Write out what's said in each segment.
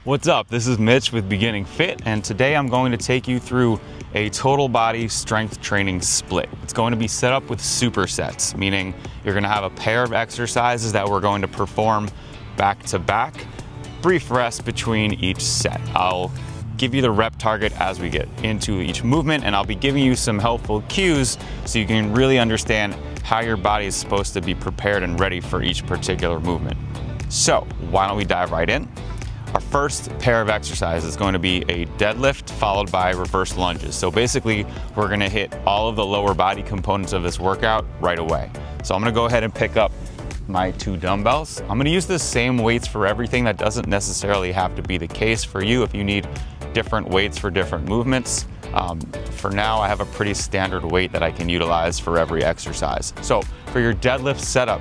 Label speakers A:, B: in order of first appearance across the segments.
A: What's up? This is Mitch with Beginning Fit, and today I'm going to take you through a total body strength training split. It's going to be set up with supersets, meaning you're going to have a pair of exercises that we're going to perform back to back, brief rest between each set. I'll give you the rep target as we get into each movement, and I'll be giving you some helpful cues so you can really understand how your body is supposed to be prepared and ready for each particular movement. So why don't we dive right in? Our first pair of exercises is going to be a deadlift followed by reverse lunges. So basically, we're gonna hit all of the lower body components of this workout right away. So I'm gonna go ahead and pick up my 2 dumbbells. I'm gonna use the same weights for everything. That doesn't necessarily have to be the case for you if you need different weights for different movements. For now, I have a pretty standard weight that I can utilize for every exercise. So for your deadlift setup,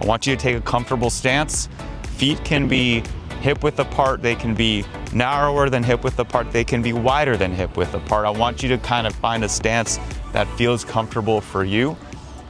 A: I want you to take a comfortable stance. Feet can be hip width apart, they can be narrower than hip width apart, they can be wider than hip width apart. I want you to kind of find a stance that feels comfortable for you.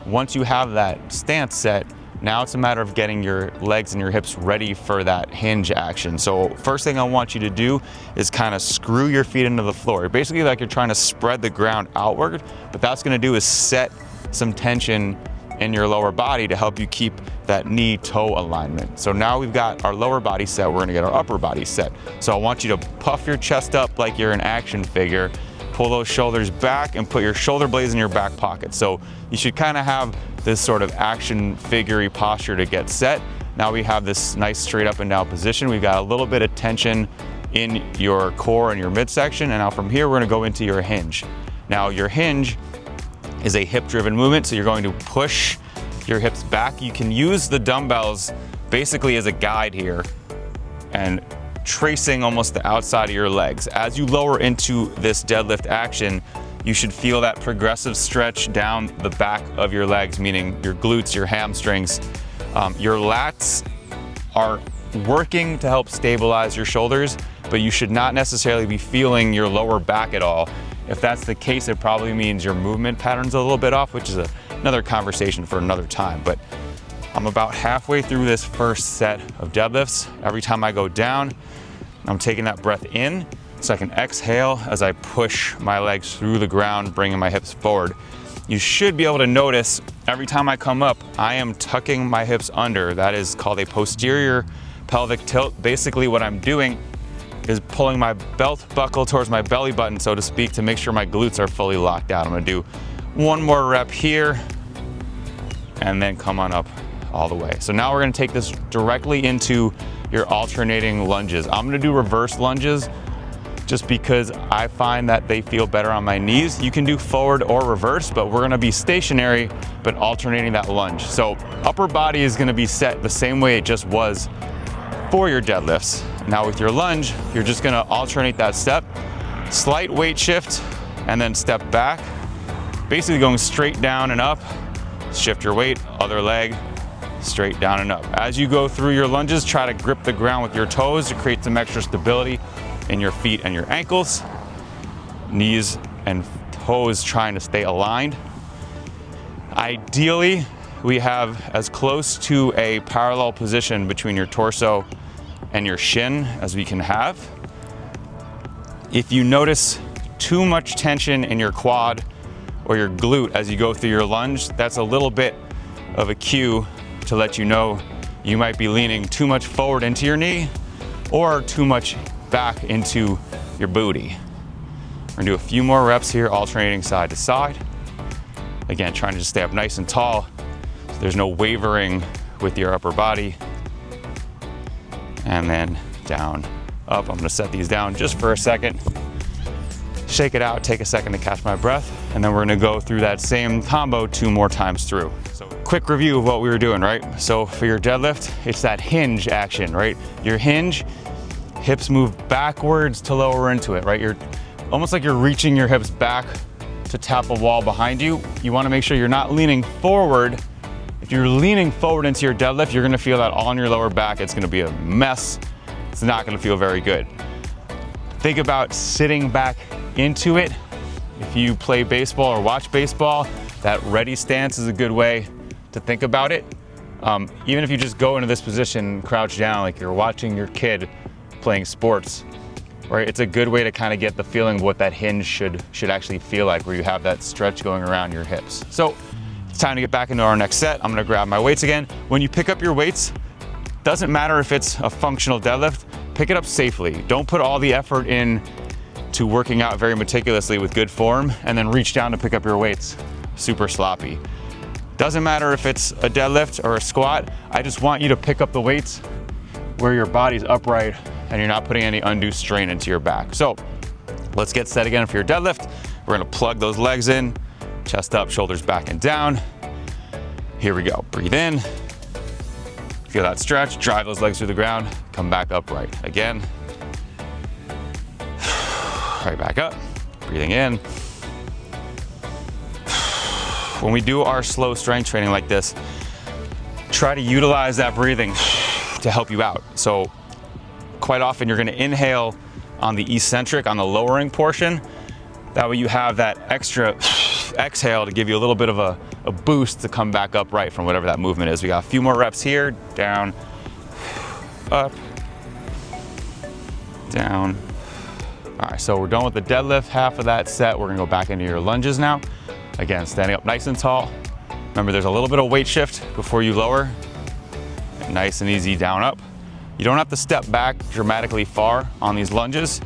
A: Once you have that stance set, now it's a matter of getting your legs and your hips ready for that hinge action. So first thing I want you to do is kind of screw your feet into the floor. Basically like you're trying to spread the ground outward. What that's gonna do is set some tension in your lower body to help you keep that knee-toe alignment. So now we've got our lower body set, we're gonna get our upper body set. So I want you to puff your chest up like you're an action figure, pull those shoulders back and put your shoulder blades in your back pocket. So you should kind of have this sort of action figure-y posture to get set. Now we have this nice straight up and down position. We've got a little bit of tension in your core and your midsection. And now from here, we're gonna go into your hinge. Now your hinge is a hip-driven movement, so you're going to push your hips back. You can use the dumbbells basically as a guide here and tracing almost the outside of your legs. As you lower into this deadlift action, you should feel that progressive stretch down the back of your legs, meaning your glutes, your hamstrings. Your lats are working to help stabilize your shoulders, but you should not necessarily be feeling your lower back at all. If that's the case, it probably means your movement pattern's a little bit off, which is another conversation for another time. But I'm about halfway through this first set of deadlifts. Every time I go down, I'm taking that breath in so I can exhale as I push my legs through the ground, bringing my hips forward. You should be able to notice every time I come up, I am tucking my hips under. That is called a posterior pelvic tilt. Basically what I'm doing is pulling my belt buckle towards my belly button, so to speak, to make sure my glutes are fully locked out. I'm gonna do one more rep here and then come on up all the way. So now we're gonna take this directly into your alternating lunges. I'm gonna do reverse lunges just because I find that they feel better on my knees. You can do forward or reverse, but we're gonna be stationary, but alternating that lunge. So upper body is gonna be set the same way it just was for your deadlifts. Now with your lunge, you're just gonna alternate that step, slight weight shift, and then step back. Basically going straight down and up, shift your weight, other leg, straight down and up. As you go through your lunges, try to grip the ground with your toes to create some extra stability in your feet and your ankles. Knees and toes trying to stay aligned. Ideally, we have as close to a parallel position between your torso and your shin as we can have. If you notice too much tension in your quad or your glute as you go through your lunge, that's a little bit of a cue to let you know you might be leaning too much forward into your knee or too much back into your booty. We're gonna do a few more reps here, alternating side to side. Again, trying to just stay up nice and tall so there's no wavering with your upper body. And then down, up. I'm gonna set these down just for a second. Shake it out, take a second to catch my breath, and then we're gonna go through that same combo 2 more times through. So quick review of what we were doing, right? So for your deadlift, it's that hinge action, right? Your hinge, hips move backwards to lower into it, right? You're almost like you're reaching your hips back to tap a wall behind you. You wanna make sure you're not leaning forward. If you're leaning forward into your deadlift, you're gonna feel that all in your lower back. It's gonna be a mess. It's not gonna feel very good. Think about sitting back into it. If you play baseball or watch baseball, that ready stance is a good way to think about it. Even if you just go into this position, crouch down, like you're watching your kid playing sports, right? It's a good way to kind of get the feeling of what that hinge should actually feel like, where you have that stretch going around your hips. So it's time to get back into our next set. I'm gonna grab my weights again. When you pick up your weights, doesn't matter if it's a functional deadlift, pick it up safely. Don't put all the effort in to working out very meticulously with good form and then reach down to pick up your weights super sloppy. Doesn't matter if it's a deadlift or a squat, I just want you to pick up the weights where your body's upright and you're not putting any undue strain into your back. So let's get set again for your deadlift. We're gonna plug those legs in, chest up, shoulders back and down. Here we go, breathe in. Feel that stretch, drive those legs through the ground, come back upright. Again, right back up, breathing in. When we do our slow strength training like this, try to utilize that breathing to help you out. So quite often you're gonna inhale on the eccentric, on the lowering portion. That way you have that extra exhale to give you a little bit of a boost to come back upright from whatever that movement is. We got a few more reps here, down, up, down. All right, so we're done with the deadlift, half of that set. We're gonna go back into your lunges now. Again, standing up nice and tall. Remember, there's a little bit of weight shift before you lower. Nice and easy, down, up. You don't have to step back dramatically far on these lunges.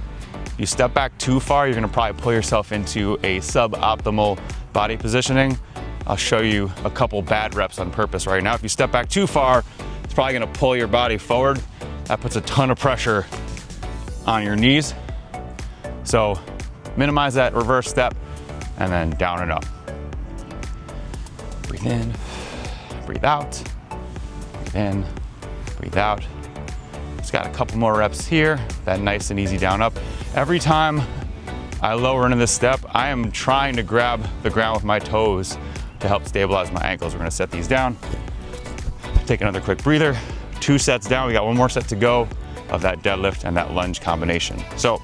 A: If you step back too far, you're gonna probably pull yourself into a suboptimal body positioning. I'll show you a couple bad reps on purpose right now. If you step back too far, it's probably gonna pull your body forward. That puts a ton of pressure on your knees. So minimize that reverse step and then down and up. Breathe in, breathe out, breathe in, breathe out. Just got a couple more reps here, that nice and easy down up. Every time I lower into this step, I am trying to grab the ground with my toes to help stabilize my ankles. We're gonna set these down. Take another quick breather. 2 sets down, we got 1 more set to go of that deadlift and that lunge combination. So,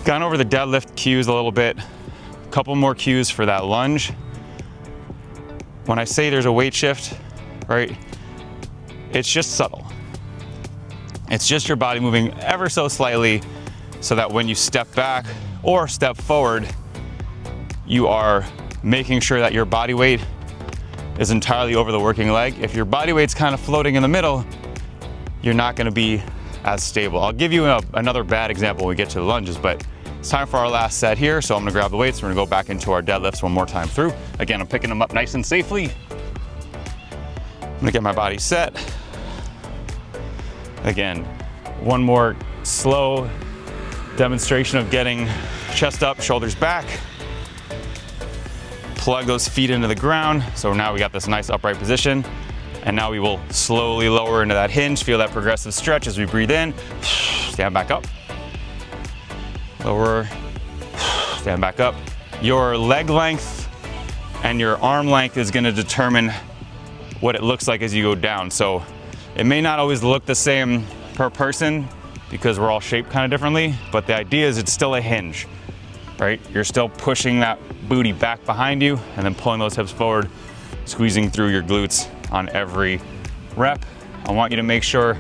A: gone over the deadlift cues a little bit. A couple more cues for that lunge. When I say there's a weight shift, right, it's just subtle. It's just your body moving ever so slightly so that when you step back or step forward, you are making sure that your body weight is entirely over the working leg. If your body weight's kind of floating in the middle, you're not gonna be as stable. I'll give you another bad example when we get to the lunges, but it's time for our last set here. So I'm gonna grab the weights. We're gonna go back into our deadlifts one more time through. Again, I'm picking them up nice and safely. I'm gonna get my body set. Again, one more slow demonstration of getting chest up, shoulders back. Plug those feet into the ground. So now we got this nice upright position. And now we will slowly lower into that hinge. Feel that progressive stretch as we breathe in. Stand back up. Lower, stand back up. Your leg length and your arm length is gonna determine what it looks like as you go down. So it may not always look the same per person because we're all shaped kind of differently, but the idea is it's still a hinge, right? You're still pushing that booty back behind you and then pulling those hips forward, squeezing through your glutes on every rep. I want you to make sure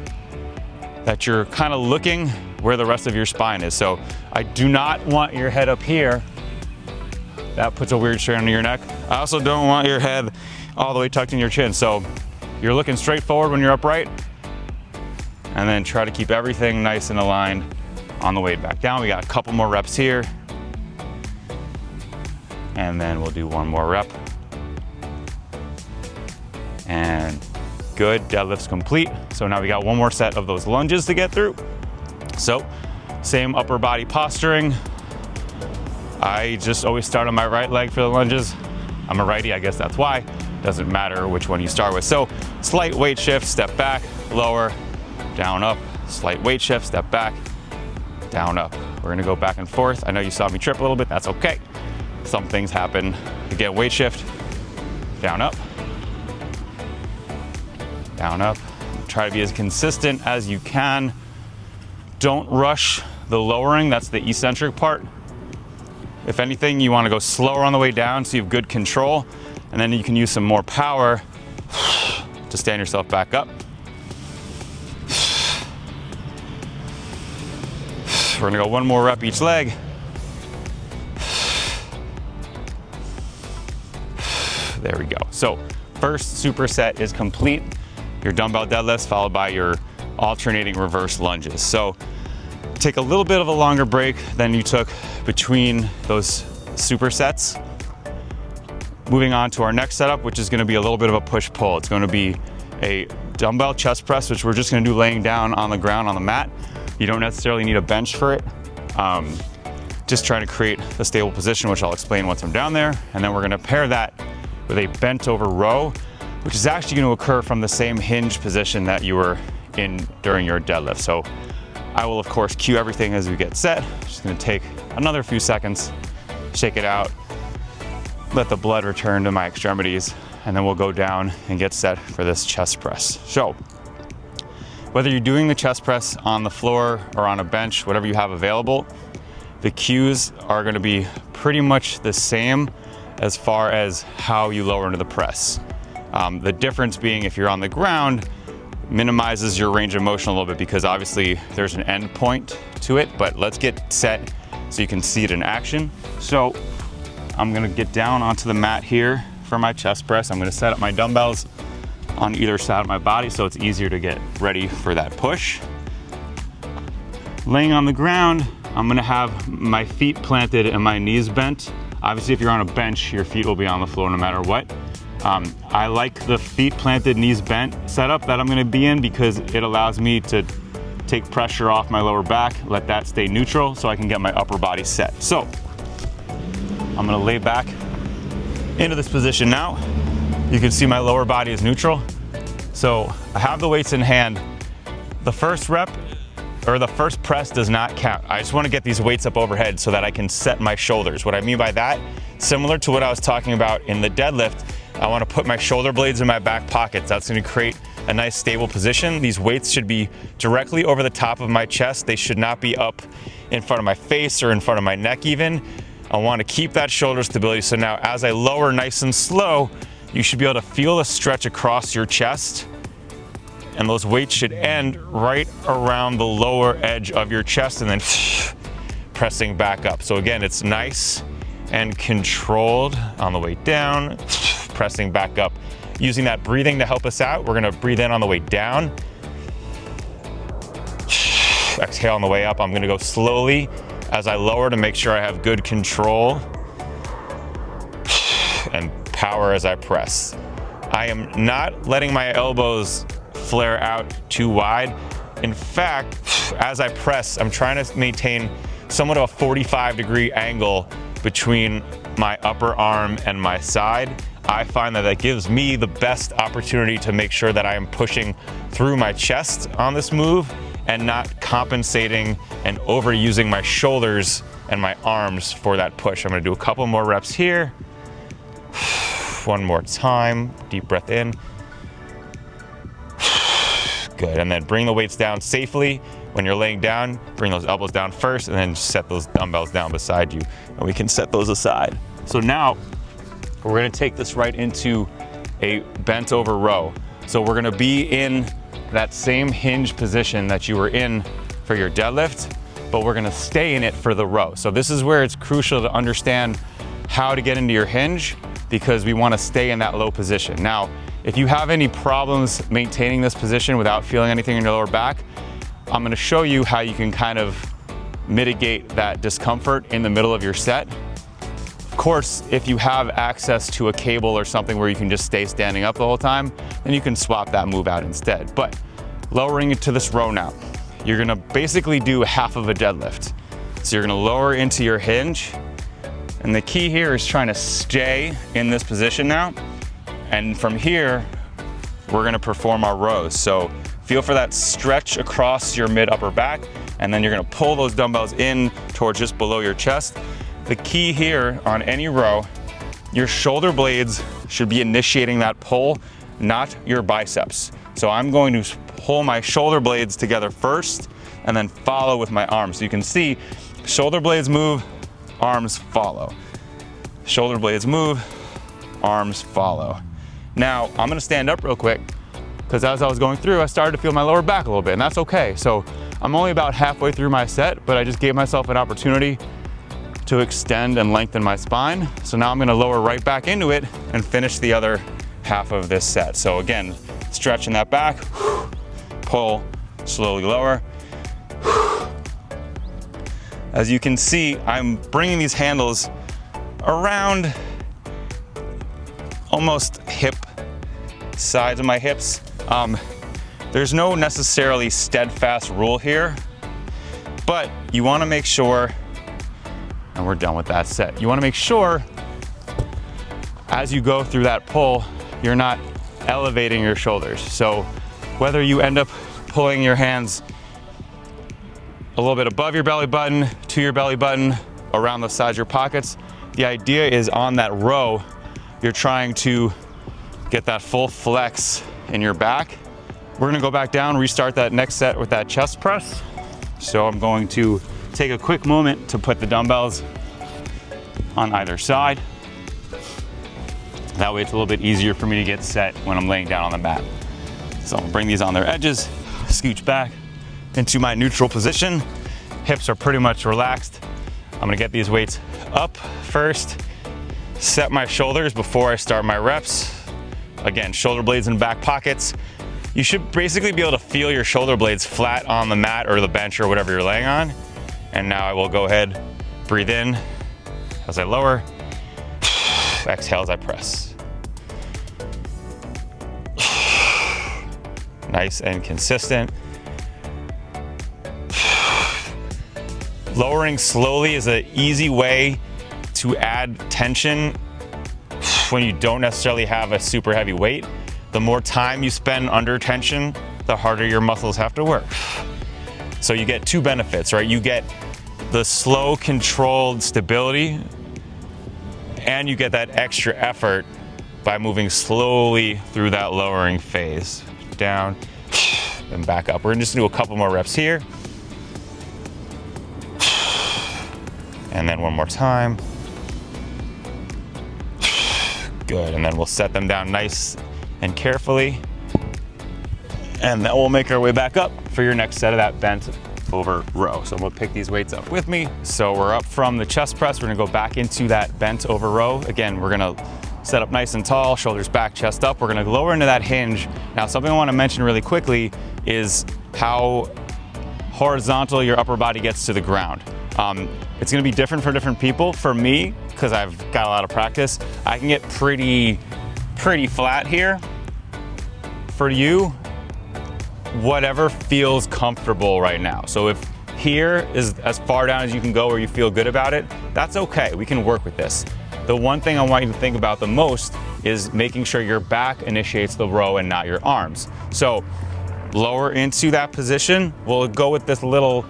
A: that you're kind of looking where the rest of your spine is. So I do not want your head up here. That puts a weird strain on your neck. I also don't want your head all the way tucked in your chin. So you're looking straight forward when you're upright, and then try to keep everything nice and aligned on the way back down. We got a couple more reps here, and then we'll do 1 more rep. And good, deadlift's complete. So now we got 1 more set of those lunges to get through. So same upper body posturing. I just always start on my right leg for the lunges. I'm a righty, I guess that's why. Doesn't matter which one you start with. So slight weight shift, step back, lower, down, up. Slight weight shift, step back, down, up. We're gonna go back and forth. I know you saw me trip a little bit, that's okay. Some things happen. Again, weight shift, down, up, down, up. Try to be as consistent as you can. Don't rush the lowering, that's the eccentric part. If anything, you wanna go slower on the way down so you have good control, and then you can use some more power to stand yourself back up. We're gonna go one more rep each leg. There we go. So first superset is complete. Your dumbbell deadlifts followed by your alternating reverse lunges. So take a little bit of a longer break than you took between those supersets. Moving on to our next setup, which is gonna be a little bit of a push-pull. It's gonna be a dumbbell chest press, which we're just gonna do laying down on the ground on the mat. You don't necessarily need a bench for it. Just trying to create a stable position, which I'll explain once I'm down there. And then we're gonna pair that with a bent over row, which is actually gonna occur from the same hinge position that you were in during your deadlift. So I will of course cue everything as we get set. Just gonna take another few seconds, shake it out, let the blood return to my extremities, and then we'll go down and get set for this chest press. So whether you're doing the chest press on the floor or on a bench, whatever you have available, the cues are gonna be pretty much the same as far as how you lower into the press. The difference being if you're on the ground, minimizes your range of motion a little bit because obviously there's an end point to it, but let's get set so you can see it in action. So I'm gonna get down onto the mat here for my chest press. I'm gonna set up my dumbbells on either side of my body so it's easier to get ready for that push. Laying on the ground, I'm gonna have my feet planted and my knees bent. Obviously, if you're on a bench, your feet will be on the floor no matter what. I like the feet planted, knees bent setup that I'm gonna be in because it allows me to take pressure off my lower back, let that stay neutral so I can get my upper body set. So I'm gonna lay back into this position now. You can see my lower body is neutral. So I have the weights in hand. The first rep or the first press does not count. I just wanna get these weights up overhead so that I can set my shoulders. What I mean by that, similar to what I was talking about in the deadlift, I wanna put my shoulder blades in my back pockets. That's gonna create a nice stable position. These weights should be directly over the top of my chest. They should not be up in front of my face or in front of my neck even. I wanna keep that shoulder stability. So now as I lower nice and slow, you should be able to feel a stretch across your chest, and those weights should end right around the lower edge of your chest and then pressing back up. So again, it's nice and controlled on the way down, pressing back up. Using that breathing to help us out, we're gonna breathe in on the way down. Exhale on the way up. I'm gonna go slowly as I lower to make sure I have good control and power as I press. I am not letting my elbows flare out too wide. In fact, as I press, I'm trying to maintain somewhat of a 45-degree angle between my upper arm and my side. I find that that gives me the best opportunity to make sure that I am pushing through my chest on this move and not compensating and overusing my shoulders and my arms for that push. I'm gonna do a couple more reps here. One more time, deep breath in. Good, and then bring the weights down safely. When you're laying down, bring those elbows down first and then set those dumbbells down beside you. And we can set those aside. So now, we're gonna take this right into a bent over row. So we're gonna be in that same hinge position that you were in for your deadlift, but we're gonna stay in it for the row. So this is where it's crucial to understand how to get into your hinge because we wanna stay in that low position. Now, if you have any problems maintaining this position without feeling anything in your lower back, I'm gonna show you how you can kind of mitigate that discomfort in the middle of your set. Of course, if you have access to a cable or something where you can just stay standing up the whole time, then you can swap that move out instead. But lowering it to this row now, you're gonna basically do half of a deadlift. So you're gonna lower into your hinge, and the key here is trying to stay in this position now. And from here, we're gonna perform our rows. So feel for that stretch across your mid upper back, and then you're gonna pull those dumbbells in towards just below your chest. The key here on any row, your shoulder blades should be initiating that pull, not your biceps. So I'm going to pull my shoulder blades together first and then follow with my arms. So you can see shoulder blades move, arms follow. Shoulder blades move, arms follow. Now I'm gonna stand up real quick because as I was going through, I started to feel my lower back a little bit, and that's okay. So I'm only about halfway through my set, but I just gave myself an opportunity to extend and lengthen my spine. So now I'm gonna lower right back into it and finish the other half of this set. So again, stretching that back, pull, slowly lower. As you can see, I'm bringing these handles around almost hip sides of my hips. There's no necessarily steadfast rule here, but you wanna make sure, and we're done with that set. You wanna make sure as you go through that pull, you're not elevating your shoulders. So whether you end up pulling your hands a little bit above your belly button, to your belly button, around the sides of your pockets, the idea is on that row, you're trying to get that full flex in your back. We're gonna go back down, restart that next set with that chest press. So I'm going to take a quick moment to put the dumbbells on either side. That way it's a little bit easier for me to get set when I'm laying down on the mat. So I'll bring these on their edges, scooch back into my neutral position. Hips are pretty much relaxed. I'm gonna get these weights up first, set my shoulders before I start my reps. Again, shoulder blades in back pockets. You should basically be able to feel your shoulder blades flat on the mat or the bench or whatever you're laying on. And now I will go ahead, breathe in as I lower, exhale as I press. Nice and consistent. Lowering slowly is an easy way to add tension when you don't necessarily have a super heavy weight. The more time you spend under tension, the harder your muscles have to work. So you get two benefits, right? You get the slow, controlled stability, and you get that extra effort by moving slowly through that lowering phase. Down and back up. We're just gonna do a couple more reps here. And then one more time. Good, and then we'll set them down nice and carefully. And then we'll make our way back up for your next set of that bent over row. So we'll pick these weights up with me. So we're up from the chest press. We're gonna go back into that bent over row. Again, we're gonna set up nice and tall, shoulders back, chest up. We're gonna lower into that hinge. Now, something I wanna mention really quickly is how horizontal your upper body gets to the ground. It's gonna be different for different people. For me, because I've got a lot of practice, I can get pretty flat here. For you, whatever feels comfortable right now. So if here is as far down as you can go where you feel good about it, that's okay, we can work with this. The one thing I want you to think about the most is making sure your back initiates the row and not your arms. So lower into that position. We'll go with this little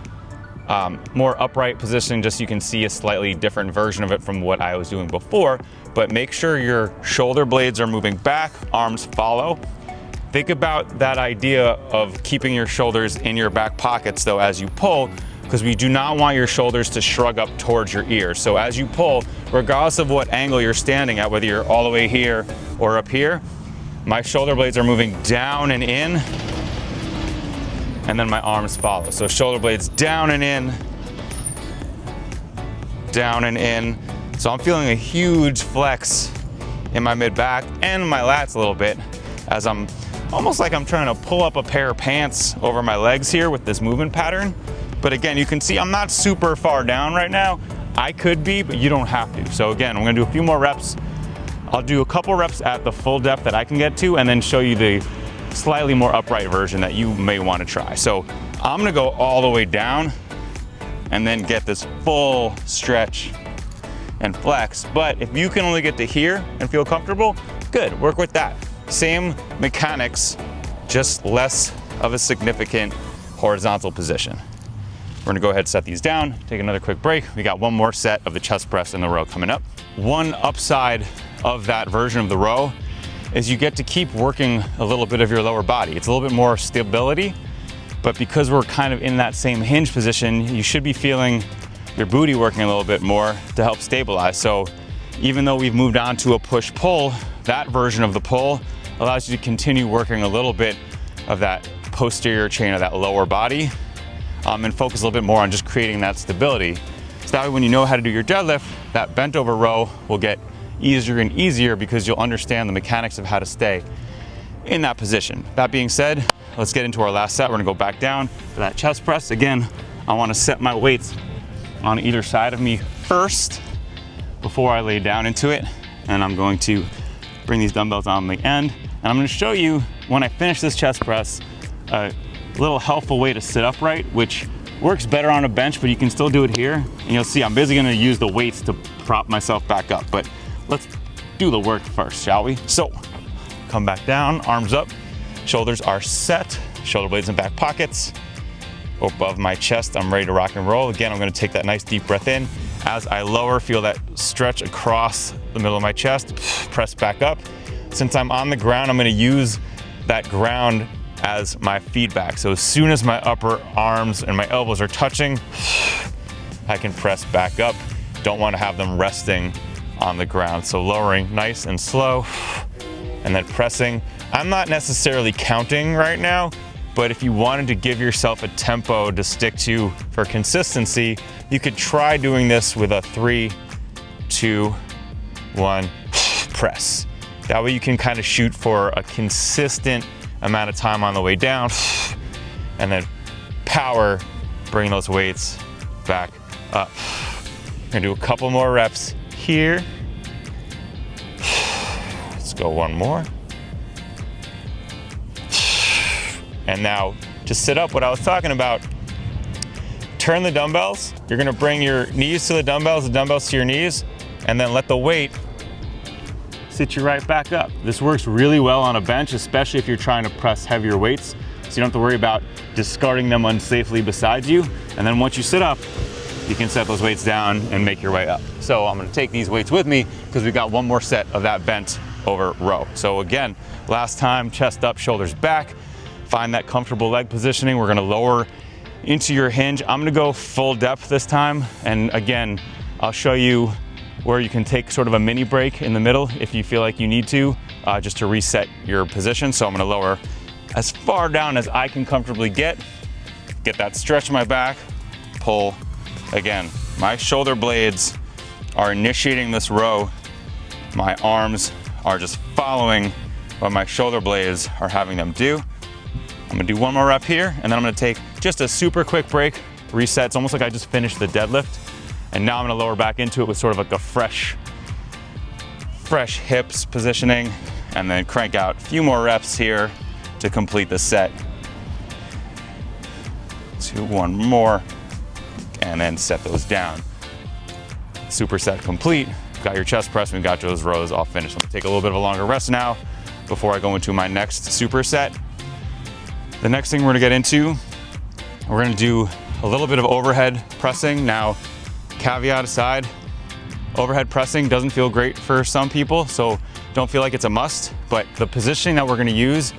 A: more upright position, just so you can see a slightly different version of it from what I was doing before, but make sure your shoulder blades are moving back, arms follow. Think about that idea of keeping your shoulders in your back pockets though as you pull, because we do not want your shoulders to shrug up towards your ears. So as you pull, regardless of what angle you're standing at, whether you're all the way here or up here, my shoulder blades are moving down and in, and then my arms follow. So shoulder blades down and in, down and in. So I'm feeling a huge flex in my mid back and my lats a little bit, as I'm almost like I'm trying to pull up a pair of pants over my legs here with this movement pattern. But again, you can see I'm not super far down right now. I could be, but you don't have to. So again, I'm gonna do a few more reps. I'll do a couple reps at the full depth that I can get to, and then show you the slightly more upright version that you may want to try. So I'm gonna go all the way down and then get this full stretch and flex. But if you can only get to here and feel comfortable, good, work with that. Same mechanics, just less of a significant horizontal position. We're gonna go ahead and set these down, take another quick break. We got one more set of the chest press in the row coming up. One upside of that version of the row is you get to keep working a little bit of your lower body. It's a little bit more stability, but because we're kind of in that same hinge position, you should be feeling your booty working a little bit more to help stabilize. So even though we've moved on to a push-pull, that version of the pull allows you to continue working a little bit of that posterior chain of that lower body. and focus a little bit more on just creating that stability. So that way when you know how to do your deadlift, that bent over row will get easier and easier because you'll understand the mechanics of how to stay in that position. That being said, let's get into our last set. We're gonna go back down to that chest press. Again, I wanna set my weights on either side of me first before I lay down into it. And I'm going to bring these dumbbells on the end. And I'm gonna show you when I finish this chest press, a little helpful way to sit upright, which works better on a bench, but you can still do it here. And you'll see I'm basically gonna use the weights to prop myself back up. But let's do the work first, shall we? So, come back down, arms up, shoulders are set, shoulder blades in back pockets. Above my chest, I'm ready to rock and roll. Again, I'm gonna take that nice deep breath in. As I lower, feel that stretch across the middle of my chest, press back up. Since I'm on the ground, I'm gonna use that ground as my feedback. So as soon as my upper arms and my elbows are touching, I can press back up. Don't wanna have them resting on the ground. So lowering nice and slow, and then pressing. I'm not necessarily counting right now, but if you wanted to give yourself a tempo to stick to for consistency, you could try doing this with a 3, 2, 1, press. That way you can kind of shoot for a consistent amount of time on the way down, and then power, bring those weights back up. I'm gonna do a couple more reps here. Let's go one more. And now to sit up, what I was talking about, turn the dumbbells. You're gonna bring your knees to the dumbbells to your knees, and then let the weight sit you right back up. This works really well on a bench, especially if you're trying to press heavier weights, so you don't have to worry about discarding them unsafely beside you. And then once you sit up, you can set those weights down and make your way up. So I'm gonna take these weights with me because we got one more set of that bent over row. So again, last time, chest up, shoulders back. Find that comfortable leg positioning. We're gonna lower into your hinge. I'm gonna go full depth this time. And again, I'll show you where you can take sort of a mini break in the middle if you feel like you need to, just to reset your position. So I'm gonna lower as far down as I can comfortably get that stretch in my back, pull. Again, my shoulder blades are initiating this row. My arms are just following what my shoulder blades are having them do. I'm gonna do one more rep here, and then I'm gonna take just a super quick break, reset. It's almost like I just finished the deadlift, and now I'm gonna lower back into it with sort of like a fresh hips positioning, and then crank out a few more reps here to complete the set. Let's do one more, and then set those down. Superset complete. Got your chest press, we got those rows all finished. I'm gonna take a little bit of a longer rest now before I go into my next superset. The next thing we're gonna get into, we're gonna do a little bit of overhead pressing. Now, caveat aside, overhead pressing doesn't feel great for some people, so don't feel like it's a must, but the positioning that we're gonna use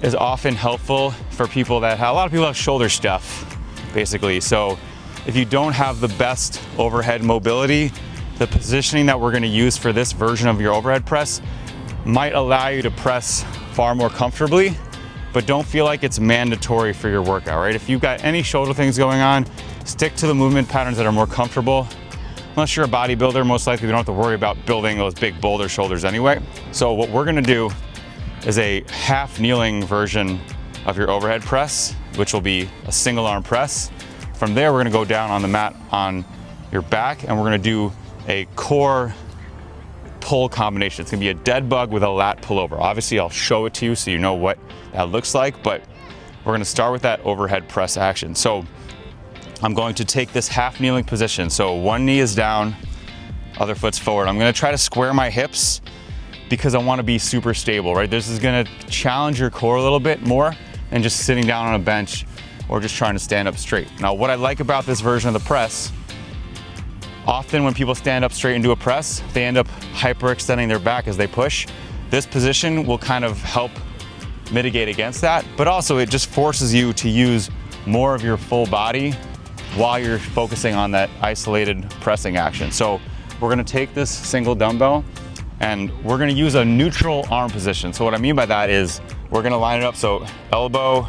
A: is often helpful for people that have, a lot of people have shoulder stuff, basically. So if you don't have the best overhead mobility, the positioning that we're gonna use for this version of your overhead press might allow you to press far more comfortably, but don't feel like it's mandatory for your workout, right? If you've got any shoulder things going on, stick to the movement patterns that are more comfortable. Unless you're a bodybuilder, most likely we don't have to worry about building those big boulder shoulders anyway. So what we're gonna do is a half kneeling version of your overhead press, which will be a single arm press. From there, we're gonna go down on the mat on your back, and we're gonna do a core pull combination. It's gonna be a dead bug with a lat pullover. Obviously, I'll show it to you so you know what that looks like, but we're gonna start with that overhead press action. So I'm going to take this half kneeling position. So one knee is down, other foot's forward. I'm gonna try to square my hips because I wanna be super stable, right? This is gonna challenge your core a little bit more than just sitting down on a bench or just trying to stand up straight. Now, what I like about this version of the press, often when people stand up straight and do a press, they end up hyperextending their back as they push. This position will kind of help mitigate against that, but also it just forces you to use more of your full body while you're focusing on that isolated pressing action. So we're gonna take this single dumbbell and we're gonna use a neutral arm position. So what I mean by that is we're gonna line it up so elbow,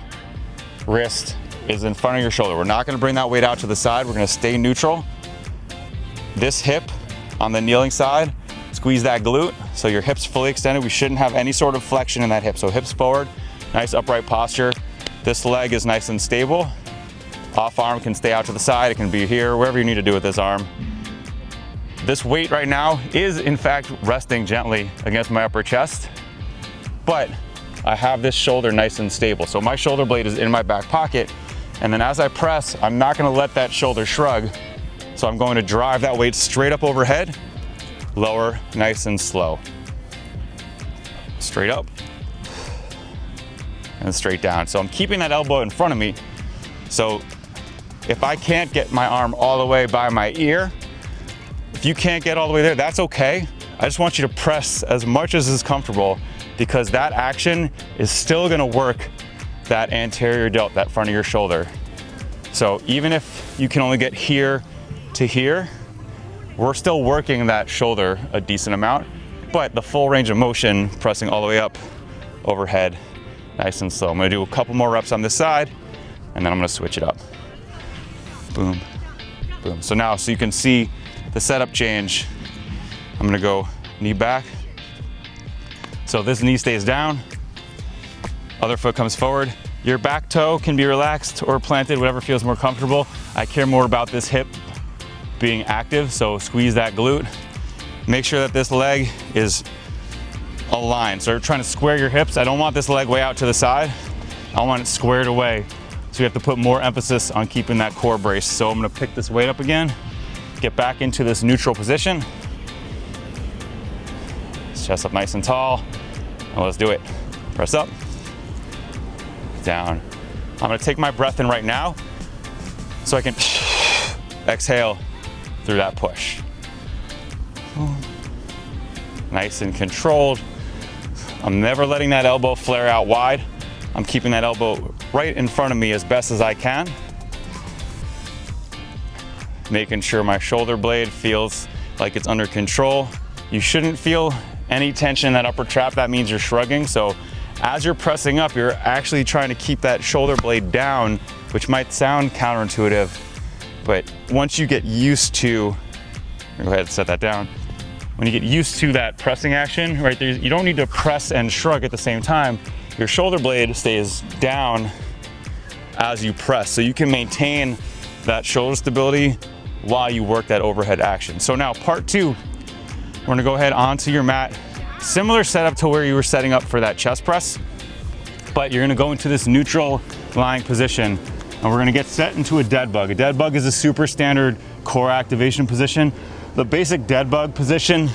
A: wrist, is in front of your shoulder. We're not gonna bring that weight out to the side. We're gonna stay neutral. This hip on the kneeling side, squeeze that glute so your hips fully extended. We shouldn't have any sort of flexion in that hip. So hips forward, nice upright posture. This leg is nice and stable. Off arm can stay out to the side. It can be here, wherever you need to do with this arm. This weight right now is in fact resting gently against my upper chest, but I have this shoulder nice and stable. So my shoulder blade is in my back pocket. And then as I press, I'm not gonna let that shoulder shrug. So I'm going to drive that weight straight up overhead, lower, nice and slow. Straight up and straight down. So I'm keeping that elbow in front of me. So if I can't get my arm all the way by my ear, if you can't get all the way there, that's okay. I just want you to press as much as is comfortable, because that action is still gonna work that anterior delt, that front of your shoulder. So even if you can only get here to here, we're still working that shoulder a decent amount, but the full range of motion, pressing all the way up, overhead, nice and slow. I'm gonna do a couple more reps on this side, and then I'm gonna switch it up. Boom, boom. So now, so you can see the setup change, I'm gonna go knee back. So this knee stays down, other foot comes forward. Your back toe can be relaxed or planted, whatever feels more comfortable. I care more about this hip being active, so squeeze that glute. Make sure that this leg is aligned. So you're trying to square your hips. I don't want this leg way out to the side. I want it squared away. So you have to put more emphasis on keeping that core brace. So I'm gonna pick this weight up again, get back into this neutral position. Chest up nice and tall. And let's do it. Press up, down. I'm gonna take my breath in right now so I can exhale through that push. Nice and controlled. I'm never letting that elbow flare out wide. I'm keeping that elbow right in front of me as best as I can. Making sure my shoulder blade feels like it's under control. You shouldn't feel any tension in that upper trap. That means you're shrugging. So as you're pressing up, you're actually trying to keep that shoulder blade down, which might sound counterintuitive, but once you get used to, go ahead and set that down. When you get used to that pressing action, right there, you don't need to press and shrug at the same time. Your shoulder blade stays down as you press, so you can maintain that shoulder stability while you work that overhead action. So now part two, we're gonna go ahead onto your mat. Similar setup to where you were setting up for that chest press, but you're gonna go into this neutral lying position, and we're gonna get set into a dead bug. A dead bug is a super standard core activation position. The basic dead bug position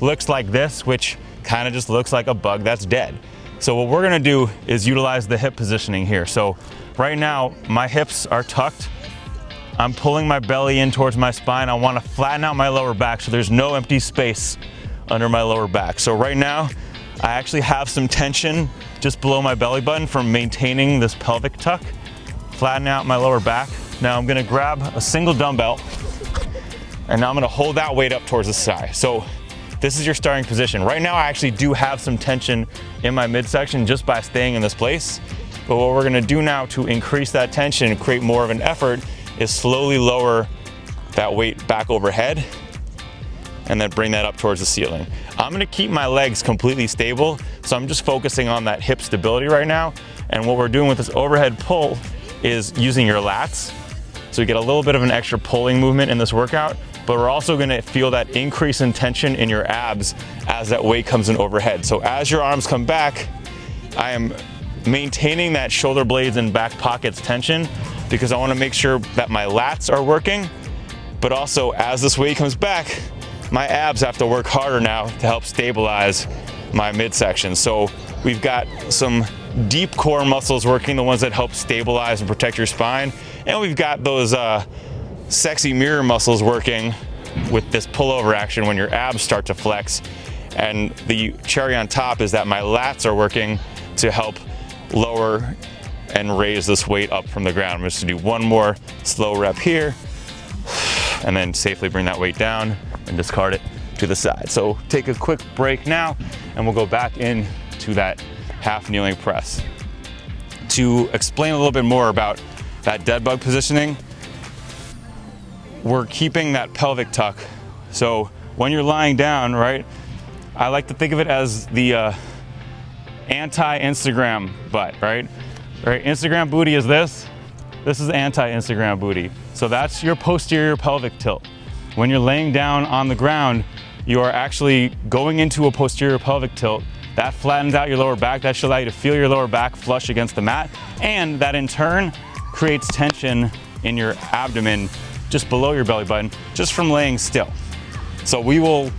A: looks like this, which kind of just looks like a bug that's dead. So what we're gonna do is utilize the hip positioning here. So right now, my hips are tucked. I'm pulling my belly in towards my spine. I wanna flatten out my lower back so there's no empty space under my lower back. So right now, I actually have some tension just below my belly button from maintaining this pelvic tuck, flatten out my lower back. Now I'm gonna grab a single dumbbell, and now I'm gonna hold that weight up towards the sky. So this is your starting position. Right now, I actually do have some tension in my midsection just by staying in this place. But what we're gonna do now to increase that tension and create more of an effort is slowly lower that weight back overhead and then bring that up towards the ceiling. I'm gonna keep my legs completely stable, so I'm just focusing on that hip stability right now. And what we're doing with this overhead pull is using your lats. So you get a little bit of an extra pulling movement in this workout, but we're also gonna feel that increase in tension in your abs as that weight comes in overhead. So as your arms come back, I am maintaining that shoulder blades and back pockets tension because I wanna make sure that my lats are working, but also as this weight comes back, my abs have to work harder now to help stabilize my midsection. So we've got some deep core muscles working, the ones that help stabilize and protect your spine. And we've got those sexy mirror muscles working with this pullover action when your abs start to flex. And the cherry on top is that my lats are working to help lower and raise this weight up from the ground. I'm just gonna do one more slow rep here, and then safely bring that weight down and discard it to the side. So take a quick break now, and we'll go back into that half kneeling press. To explain a little bit more about that dead bug positioning, we're keeping that pelvic tuck. So when you're lying down, right, I like to think of it as the anti-Instagram butt, right? Instagram booty is this. This is anti-Instagram booty. So that's your posterior pelvic tilt. When you're laying down on the ground, you are actually going into a posterior pelvic tilt. That flattens out your lower back. That should allow you to feel your lower back flush against the mat. And that in turn creates tension in your abdomen just below your belly button, just from laying still. So we will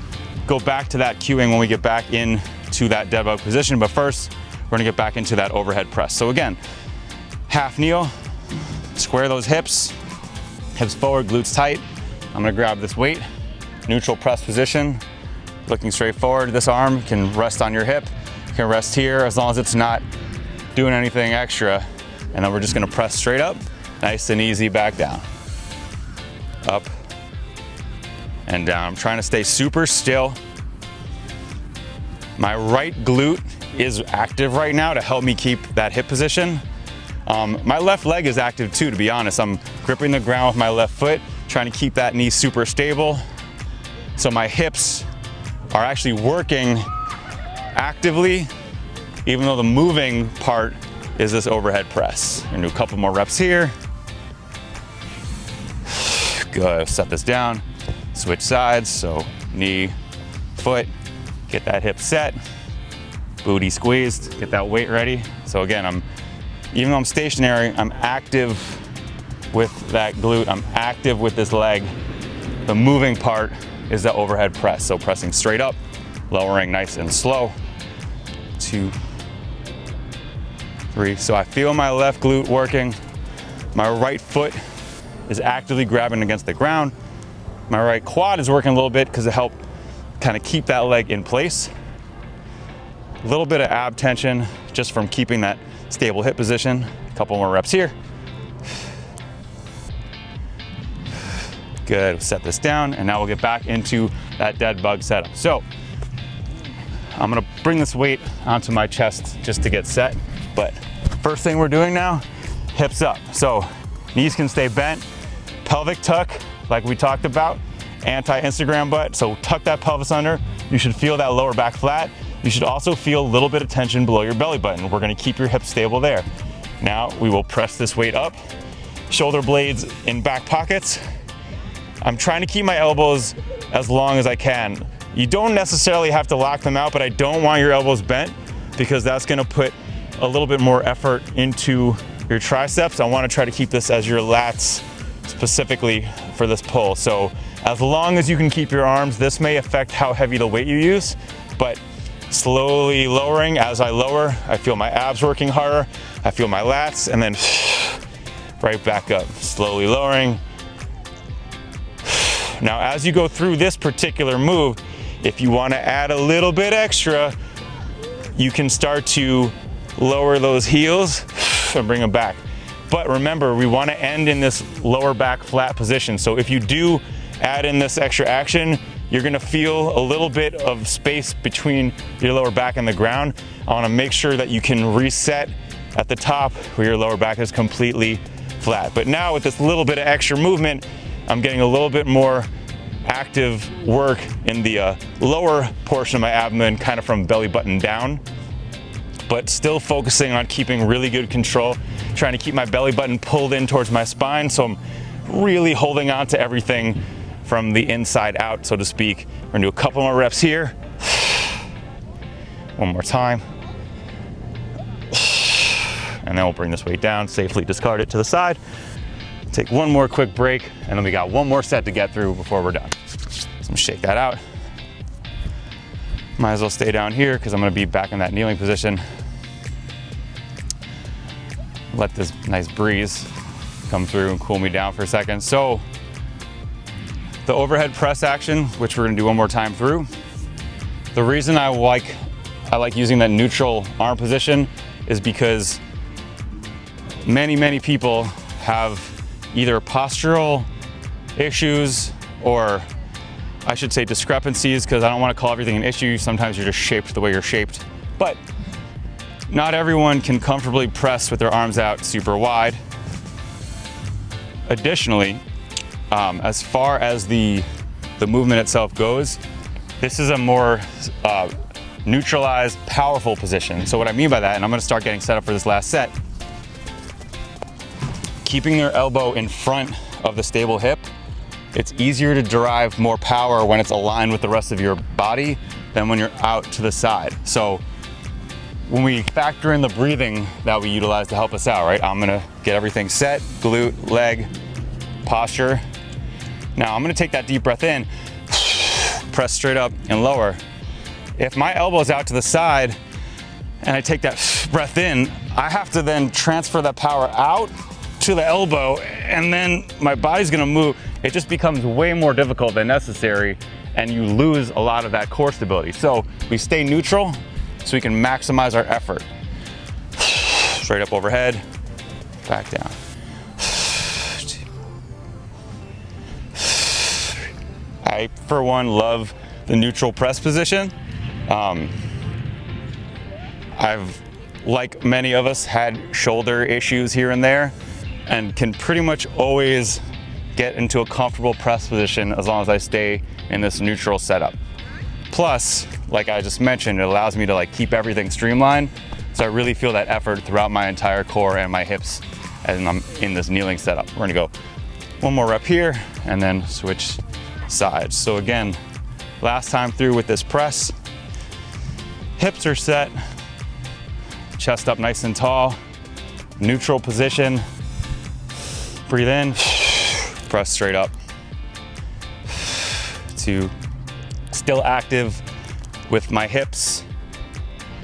A: go back to that cueing when we get back into that dead bug position. But first, we're gonna get back into that overhead press. So again, half kneel, square those hips forward, glutes tight. I'm gonna grab this weight, neutral press position, looking straight forward. This arm can rest on your hip, can rest here as long as it's not doing anything extra. And then we're just gonna press straight up, nice and easy back down. Up and down. I'm trying to stay super still. My right glute is active right now to help me keep that hip position. My left leg is active too, to be honest. I'm gripping the ground with my left foot, trying to keep that knee super stable. So my hips are actually working actively, even though the moving part is this overhead press. I'm gonna do a couple more reps here. Good, set this down, switch sides. So knee, foot, get that hip set, booty squeezed, get that weight ready. So again, even though I'm stationary, I'm active with that glute, I'm active with this leg. The moving part is the overhead press. So pressing straight up, lowering nice and slow. 2, 3. So I feel my left glute working. My right foot is actively grabbing against the ground. My right quad is working a little bit because it helped kind of keep that leg in place. A little bit of ab tension just from keeping that stable hip position. A couple more reps here. Good, set this down, and now we'll get back into that dead bug setup. So I'm gonna bring this weight onto my chest just to get set, but first thing we're doing now, hips up. So knees can stay bent, pelvic tuck, like we talked about, anti-Instagram butt. So tuck that pelvis under. You should feel that lower back flat. You should also feel a little bit of tension below your belly button. We're gonna keep your hips stable there. Now we will press this weight up, shoulder blades in back pockets. I'm trying to keep my elbows as long as I can. You don't necessarily have to lock them out, but I don't want your elbows bent because that's gonna put a little bit more effort into your triceps. I wanna try to keep this as your lats specifically for this pull. So as long as you can keep your arms, this may affect how heavy the weight you use, but slowly lowering. As I lower, I feel my abs working harder. I feel my lats, and then right back up, slowly lowering. Now, as you go through this particular move, if you want to add a little bit extra, you can start to lower those heels and bring them back. But remember, we want to end in this lower back flat position. So if you do add in this extra action, you're gonna feel a little bit of space between your lower back and the ground. I wanna make sure that you can reset at the top where your lower back is completely flat. But now with this little bit of extra movement, I'm getting a little bit more active work in the lower portion of my abdomen, kind of from belly button down, but still focusing on keeping really good control, trying to keep my belly button pulled in towards my spine. So I'm really holding on to everything from the inside out, so to speak. We're gonna do a couple more reps here. One more time. And then we'll bring this weight down, safely discard it to the side. Take one more quick break, and then we got one more set to get through before we're done. So I'm gonna shake that out. Might as well stay down here because I'm gonna be back in that kneeling position. Let this nice breeze come through and cool me down for a second. So the overhead press action, which we're gonna do one more time through. The reason I like using that neutral arm position is because many people have either postural issues, or I should say discrepancies, because I don't want to call everything an issue. Sometimes you're just shaped the way you're shaped. But not everyone can comfortably press with their arms out super wide. Additionally, as far as the movement itself goes, this is a more neutralized, powerful position. So what I mean by that, and I'm gonna start getting set up for this last set, keeping your elbow in front of the stable hip, it's easier to derive more power when it's aligned with the rest of your body than when you're out to the side. So when we factor in the breathing that we utilize to help us out, right? I'm gonna get everything set, glute, leg, posture. Now I'm gonna take that deep breath in, press straight up and lower. If my elbow's out to the side and I take that breath in, I have to then transfer that power out to the elbow, and then my body's gonna move. It just becomes way more difficult than necessary, and you lose a lot of that core stability. So we stay neutral so we can maximize our effort. Straight up overhead, back down. I, for one, love the neutral press position. I've, like many of us, had shoulder issues here and there, and can pretty much always get into a comfortable press position as long as I stay in this neutral setup. Plus, like I just mentioned, it allows me to like keep everything streamlined, so I really feel that effort throughout my entire core and my hips as I'm in this kneeling setup. We're gonna go one more rep here and then switch sides. So again, last time through with this press, hips are set, chest up nice and tall, neutral position, breathe in, press straight up. 2, still active with my hips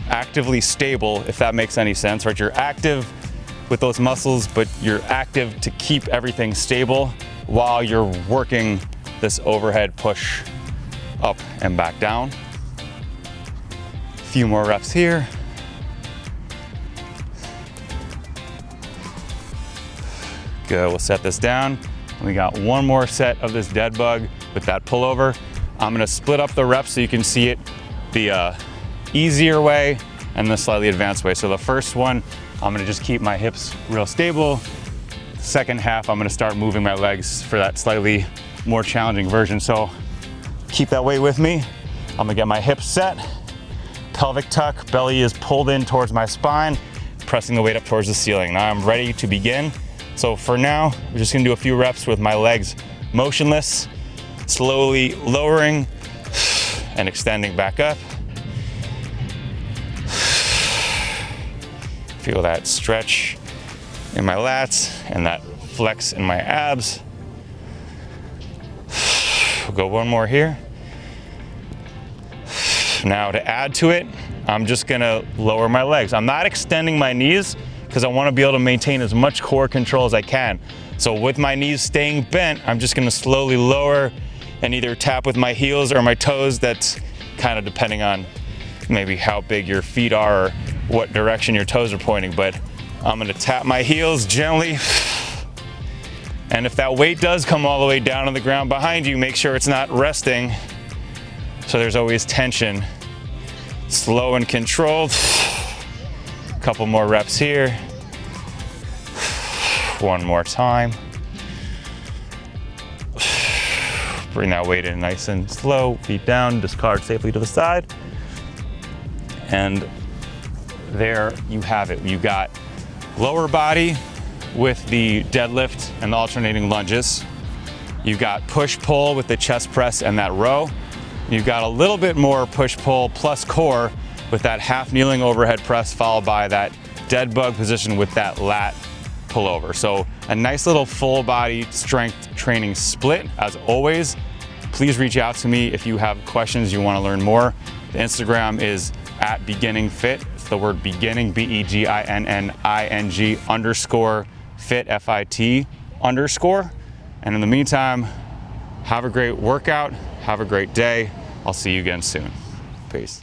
A: actively stable, if that makes any sense, right? You're active with those muscles, but you're active to keep everything stable while you're working this overhead push up and back down. A few more reps here. Good, we'll set this down. We got one more set of this dead bug with that pullover. I'm gonna split up the reps so you can see it the easier way and the slightly advanced way. So the first one, I'm gonna just keep my hips real stable. The second half, I'm gonna start moving my legs for that slightly more challenging version. So keep that weight with me. I'm gonna get my hips set, pelvic tuck, belly is pulled in towards my spine, pressing the weight up towards the ceiling. Now I'm ready to begin. So for now, we're just gonna do a few reps with my legs motionless, slowly lowering and extending back up. Feel that stretch in my lats and that flex in my abs. We'll go one more here. Now to add to it, I'm just gonna lower my legs. I'm not extending my knees because I want to be able to maintain as much core control as I can. So with my knees staying bent, I'm just gonna slowly lower and either tap with my heels or my toes. That's kind of depending on maybe how big your feet are or what direction your toes are pointing, but I'm gonna tap my heels gently. And if that weight does come all the way down on the ground behind you, make sure it's not resting. So there's always tension. Slow and controlled. Couple more reps here. One more time. Bring that weight in nice and slow, feet down, discard safely to the side. And there you have it. You got lower body with the deadlift and the alternating lunges. You've got push-pull with the chest press and that row. You've got a little bit more push-pull plus core with that half kneeling overhead press, followed by that dead bug position with that lat pullover. So a nice little full body strength training split. As always, please reach out to me if you have questions, you want to learn more. The Instagram is @beginningfit. It's the word beginning, BEGINNING_fit, FIT _. And in the meantime, have a great workout, have a great day. I'll see you again soon. Peace.